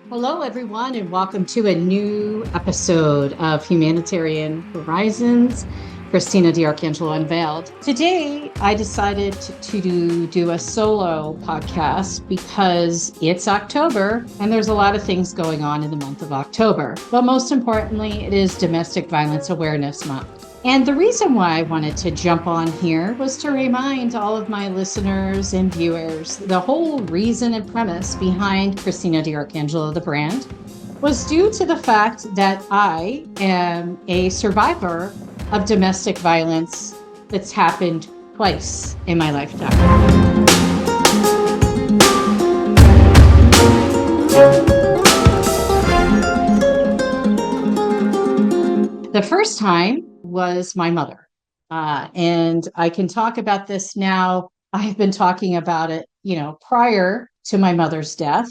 Hello, everyone, and welcome to a new episode of Humanitarian Horizons. Christina DiArcangelo Unveiled. Today, I decided to do a solo podcast because it's October and there's a lot of things going on in the month of October. But most importantly, it is Domestic Violence Awareness Month. And the reason why I wanted to jump on here was to remind all of my listeners and viewers the whole reason and premise behind Christina DiArcangelo, the brand, was due to the fact that I am a survivor of domestic violence that's happened twice in my lifetime. The first time was my mother. And I can talk about this now. I've been talking about it, prior to my mother's death,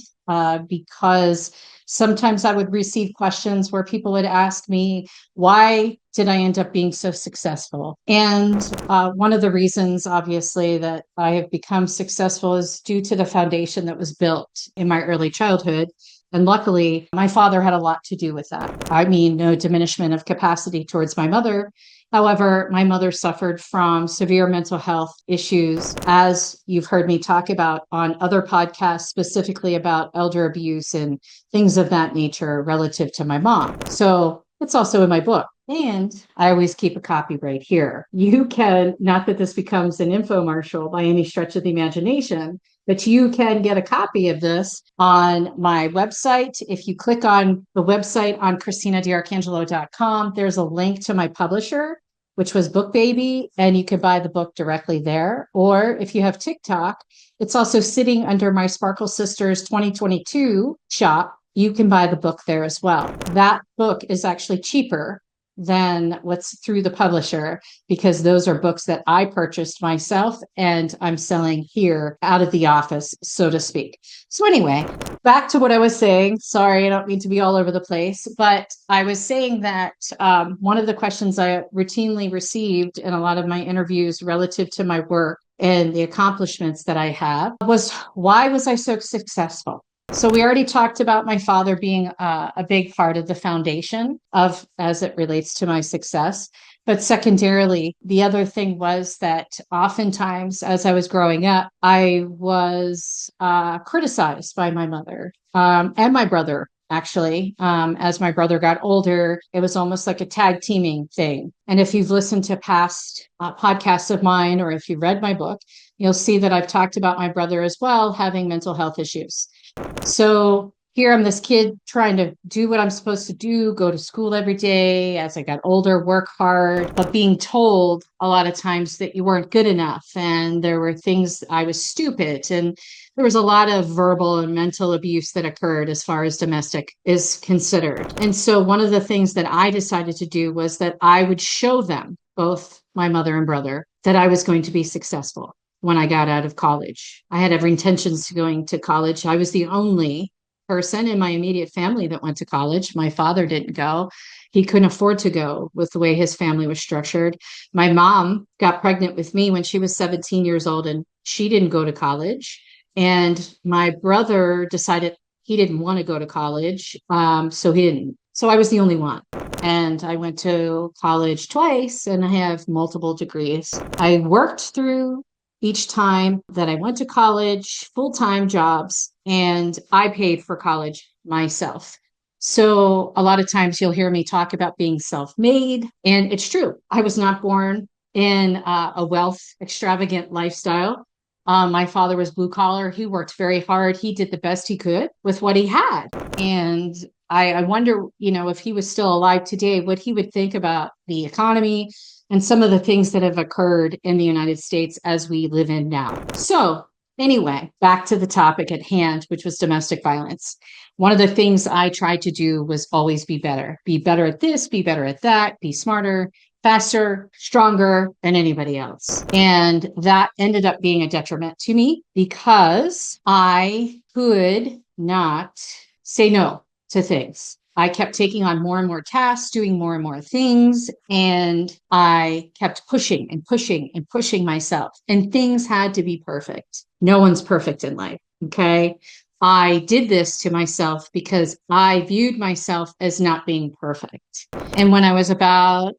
because sometimes I would receive questions where people would ask me, why did I end up being so successful? And one of the reasons, obviously, that I have become successful is due to the foundation that was built in my early childhood. And luckily, my father had a lot to do with that. I mean, no diminishment of capacity towards my mother. However, my mother suffered from severe mental health issues, as you've heard me talk about on other podcasts, specifically about elder abuse and things of that nature relative to my mom. So it's also in my book. And I always keep a copy right here. You can, not that this becomes an infomercial by any stretch of the imagination, but you can get a copy of this on my website. If you click on the website on ChristinaDiArcangelo.com, there's a link to my publisher, which was BookBaby, and you can buy the book directly there. Or if you have TikTok, it's also sitting under my Sparkle Sisters 2022 shop. You can buy the book there as well. That book is actually cheaper than what's through the publisher, because those are books that I purchased myself and I'm selling here out of the office, so to speak. So anyway, back to what I was saying. Sorry, I don't mean to be all over the place, but I was saying that one of the questions I routinely received in a lot of my interviews relative to my work and the accomplishments that I have was, why was I so successful? So we already talked about my father being a big part of the foundation of, as it relates to my success. But secondarily, the other thing was that oftentimes as I was growing up, I was criticized by my mother and my brother. Actually, as my brother got older, it was almost like a tag teaming thing. And if you've listened to past podcasts of mine, or if you read my book, you'll see that I've talked about my brother as well having mental health issues. So here I'm this kid trying to do what I'm supposed to do, go to school every day. As I got older, work hard, but being told a lot of times that you weren't good enough. And there were things, I was stupid. And there was a lot of verbal and mental abuse that occurred as far as domestic is considered. And so one of the things that I decided to do was that I would show them, both my mother and brother, that I was going to be successful when I got out of college. I had every intentions of going to college. I was the only person in my immediate family that went to college. My father didn't go. He couldn't afford to go with the way his family was structured. My mom got pregnant with me when she was 17 years old, and she didn't go to college. And my brother decided he didn't want to go to college, so he didn't. So I was the only one. And I went to college twice, and I have multiple degrees. I worked through each time that I went to college, full-time jobs, and I paid for college myself. So a lot of times you'll hear me talk about being self-made, and it's true. I was not born in a wealth extravagant lifestyle. My father was blue collar. He worked very hard. He did the best he could with what he had. And I wonder, if he was still alive today, what he would think about the economy and some of the things that have occurred in the United States as we live in now. So anyway, back to the topic at hand, which was domestic violence. One of the things I tried to do was always be better at this, be better at that, be smarter, faster, stronger than anybody else. And that ended up being a detriment to me because I could not say no to things. I kept taking on more and more tasks, doing more and more things, and I kept pushing and pushing and pushing myself. And things had to be perfect. No one's perfect in life, okay? I did this to myself because I viewed myself as not being perfect. And when I was about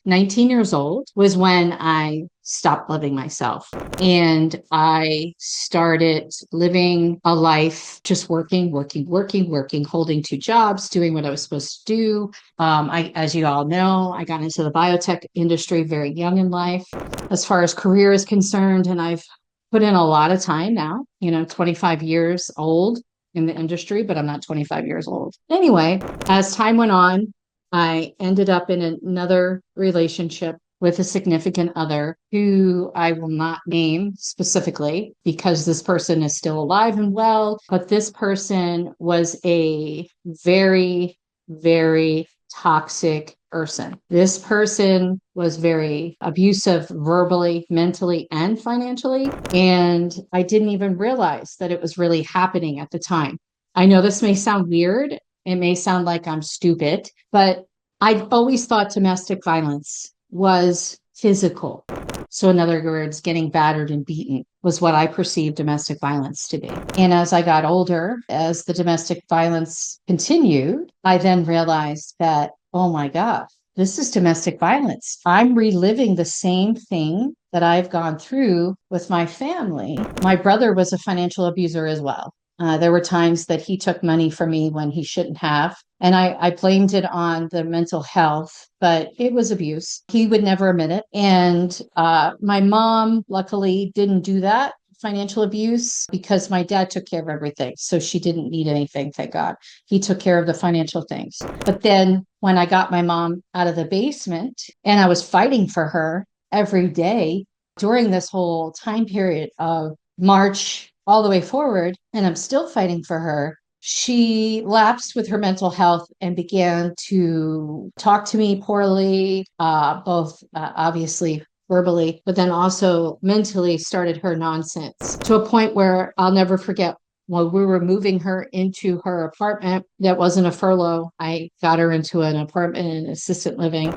19 years old was when I stopped loving myself. And I started living a life just working, holding two jobs, doing what I was supposed to do. As you all know, I got into the biotech industry very young in life as far as career is concerned. And I've put in a lot of time now, 25 years old in the industry, but I'm not 25 years old. Anyway, as time went on, I ended up in another relationship with a significant other who I will not name specifically because this person is still alive and well, but this person was a very, very toxic person. This person was very abusive verbally, mentally, and financially. And I didn't even realize that it was really happening at the time. I know this may sound weird. It may sound like I'm stupid, but I always thought domestic violence was physical. So, in other words, getting battered and beaten was what I perceived domestic violence to be. And as I got older, as the domestic violence continued, I then realized that, oh my gosh, this is domestic violence. I'm reliving the same thing that I've gone through with my family. My brother was a financial abuser as well. There were times that he took money from me when he shouldn't have. And I blamed it on the mental health, but it was abuse. He would never admit it. And my mom, luckily, didn't do that financial abuse because my dad took care of everything. So she didn't need anything, thank God. He took care of the financial things. But then when I got my mom out of the basement and I was fighting for her every day during this whole time period of March all the way forward, and I'm still fighting for her, she lapsed with her mental health and began to talk to me poorly, both obviously verbally, but then also mentally started her nonsense to a point where I'll never forget. While we were moving her into her apartment that wasn't a furlough, I got her into an apartment in assisted living.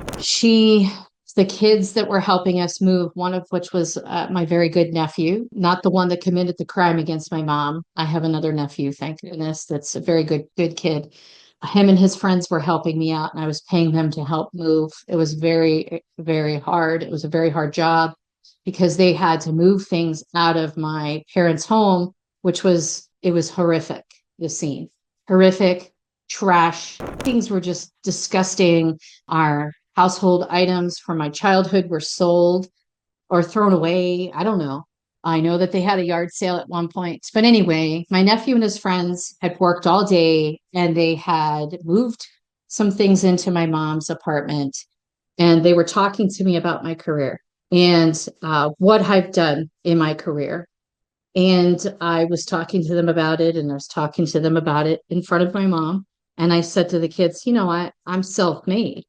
The kids that were helping us move, one of which was my very good nephew, not the one that committed the crime against my mom. I have another nephew, thank goodness, that's a very good kid. Him and his friends were helping me out, and I was paying them to help move. It was very, very hard. It was a very hard job because they had to move things out of my parents' home, it was horrific, the scene. Horrific, trash. Things were just disgusting. Our household items from my childhood were sold or thrown away. I don't know. I know that they had a yard sale at one point. But anyway, my nephew and his friends had worked all day and they had moved some things into my mom's apartment. And they were talking to me about my career and what I've done in my career. And I was talking to them about it, and I was talking to them about it in front of my mom. And I said to the kids, I'm self-made.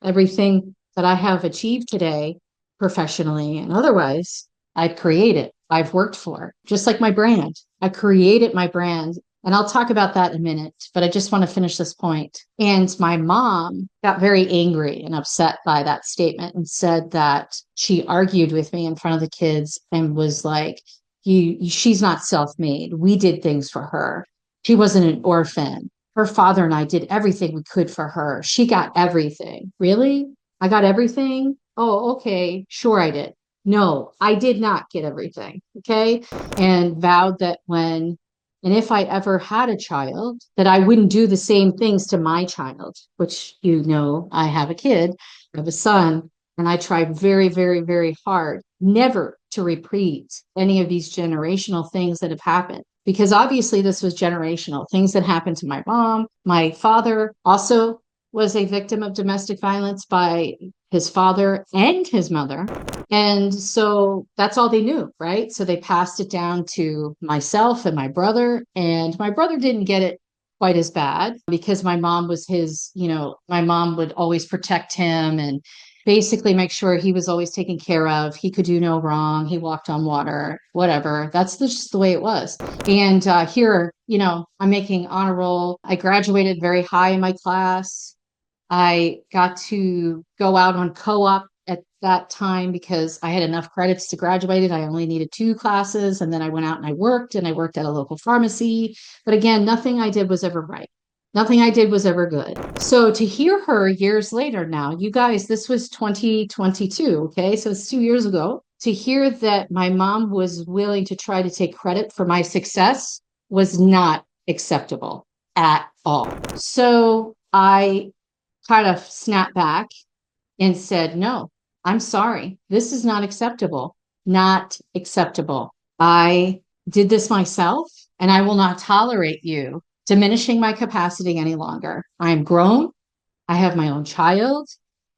Everything that I have achieved today, professionally and otherwise, I created. I've worked for, just like my brand. I created my brand. And I'll talk about that in a minute, but I just want to finish this point. And my mom got very angry and upset by that statement and said that she argued with me in front of the kids and was like, she's not self-made. We did things for her. She wasn't an orphan. Her father and I did everything we could for her. She got everything. Really? I got everything? Oh, okay. Sure, I did. No, I did not get everything. Okay. And vowed that and if I ever had a child, that I wouldn't do the same things to my child, which I have a kid, I have a son, and I tried very, very, very hard never to repeat any of these generational things that have happened. Because obviously this was generational, things that happened to my mom. My father also was a victim of domestic violence by his father and his mother. And so that's all they knew, right? So they passed it down to myself and my brother. And my brother didn't get it quite as bad because my mom was my mom would always protect him and basically make sure he was always taken care of. He could do no wrong. He walked on water, whatever. That's just the way it was. And here, I'm making honor roll. I graduated very high in my class. I got to go out on co-op that time because I had enough credits to graduate. I only needed 2 classes. And then I went out and I worked at a local pharmacy. But again, nothing I did was ever right. Nothing I did was ever good. So to hear her years later now, you guys, this was 2022. Okay. So it's 2 years ago. To hear that my mom was willing to try to take credit for my success was not acceptable at all. So I kind of snapped back and said, no, I'm sorry. This is not acceptable. Not acceptable. I did this myself and I will not tolerate you diminishing my capacity any longer. I'm grown. I have my own child.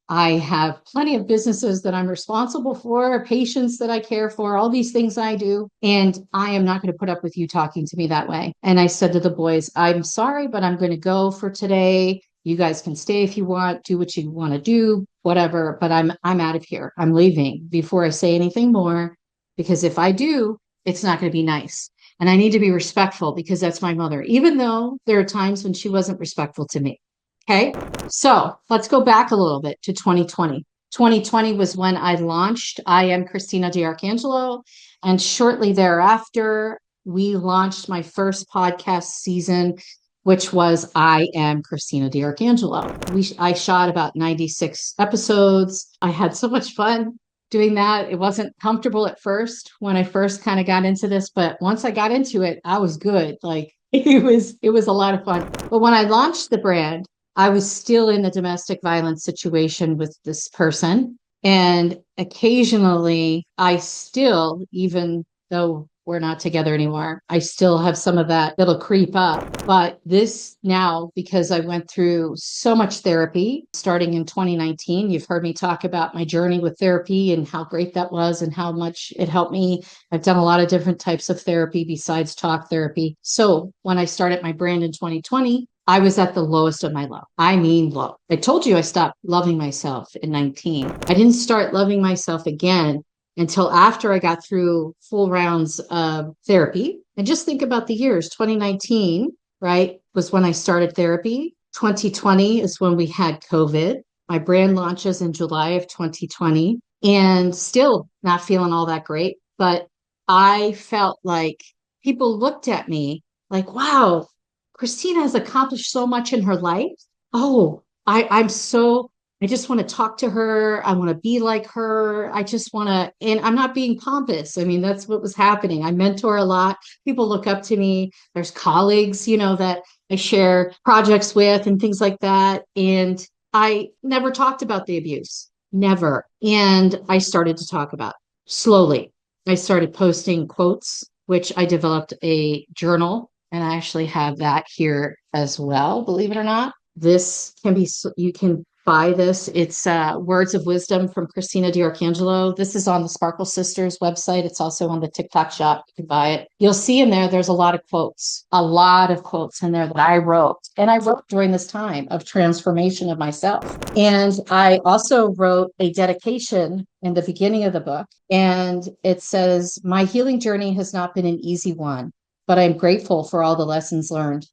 I have plenty of businesses that I'm responsible for, patients that I care for, all these things I do. And I am not going to put up with you talking to me that way. And I said to the boys, I'm sorry, but I'm going to go for today. You guys can stay if you want, do what you want to do, whatever. But I'm out of here. I'm leaving before I say anything more, because if I do, it's not going to be nice. And I need to be respectful because that's my mother, even though there are times when she wasn't respectful to me. Okay, so let's go back a little bit to 2020. 2020 was when I launched I Am Christina DiArcangelo. And shortly thereafter, we launched my first podcast season, which was I Am Christina DiArcangelo. I shot about 96 episodes. I had so much fun doing that. It wasn't comfortable at first when I first kind of got into this, but once I got into it, I was good. Like it was a lot of fun. But when I launched the brand, I was still in a domestic violence situation with this person. And occasionally I still, even though we're not together anymore, I still have some of that that'll creep up. But this now, because I went through so much therapy starting in 2019, you've heard me talk about my journey with therapy and how great that was and how much it helped me. I've done a lot of different types of therapy besides talk therapy. So when I started my brand in 2020, I was at the lowest of my low. I mean, low. I told you I stopped loving myself in 19. I didn't start loving myself again until after I got through full rounds of therapy. And just think about the years. 2019, right, was when I started therapy. 2020 is when we had COVID. My brand launches in July of 2020 and still not feeling all that great. But I felt like people looked at me like, wow, Christina has accomplished so much in her life. Oh, I just want to talk to her. I want to be like her. I just want to, and I'm not being pompous. I mean, that's what was happening. I mentor a lot. People look up to me. There's colleagues, that I share projects with and things like that. And I never talked about the abuse, never. And I started to talk about it slowly. I started posting quotes, which I developed a journal. And I actually have that here as well, believe it or not. This can be, you can buy this. It's Words of Wisdom from Christina DiArcangelo. This is on the Sparkle Sisters website. It's also on the TikTok shop. You can buy it. You'll see in there's a lot of quotes in there that I wrote. And I wrote during this time of transformation of myself. And I also wrote a dedication in the beginning of the book. And it says, my healing journey has not been an easy one, but I'm grateful for all the lessons learned.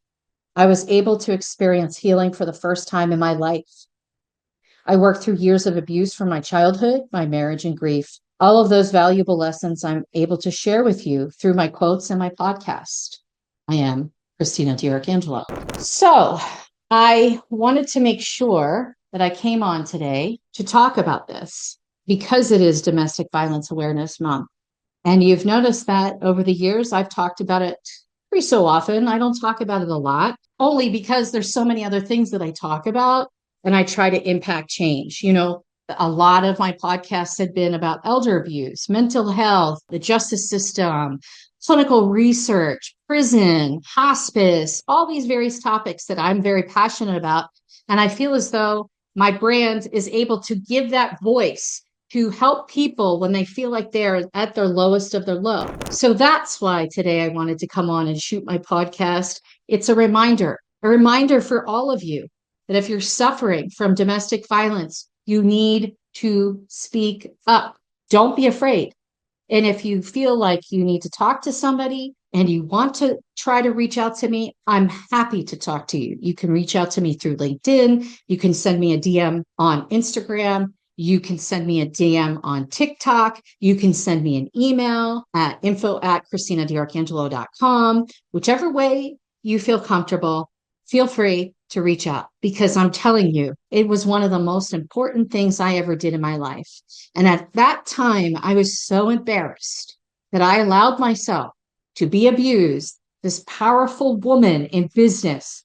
I was able to experience healing for the first time in my life. I worked through years of abuse from my childhood, my marriage, and grief. All of those valuable lessons I'm able to share with you through my quotes and my podcast. I am Christina DiArcangelo. So I wanted to make sure that I came on today to talk about this because it is Domestic Violence Awareness Month. And you've noticed that over the years, I've talked about it pretty so often. I don't talk about it a lot, only because there's so many other things that I talk about and I try to impact change. A lot of my podcasts had been about elder abuse, mental health, the justice system, clinical research, prison, hospice, all these various topics that I'm very passionate about. And I feel as though my brand is able to give that voice to help people when they feel like they're at their lowest of their low. So that's why today I wanted to come on and shoot my podcast. It's a reminder for all of you that if you're suffering from domestic violence, you need to speak up. Don't be afraid. And if you feel like you need to talk to somebody and you want to try to reach out to me, I'm happy to talk to you. You can reach out to me through LinkedIn. You can send me a DM on Instagram. You can send me a DM on TikTok. You can send me an email at info@ChristinaDiArcangelo.com. Whichever way you feel comfortable, feel free to reach out, because I'm telling you, it was one of the most important things I ever did in my life. And at that time, I was so embarrassed that I allowed myself to be abused. This powerful woman in business,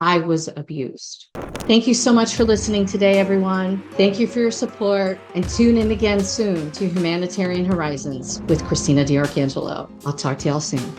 I was abused. Thank you so much for listening today, everyone. Thank you for your support, and tune in again soon to Humanitarian Horizons with Christina DiArcangelo. I'll talk to y'all soon.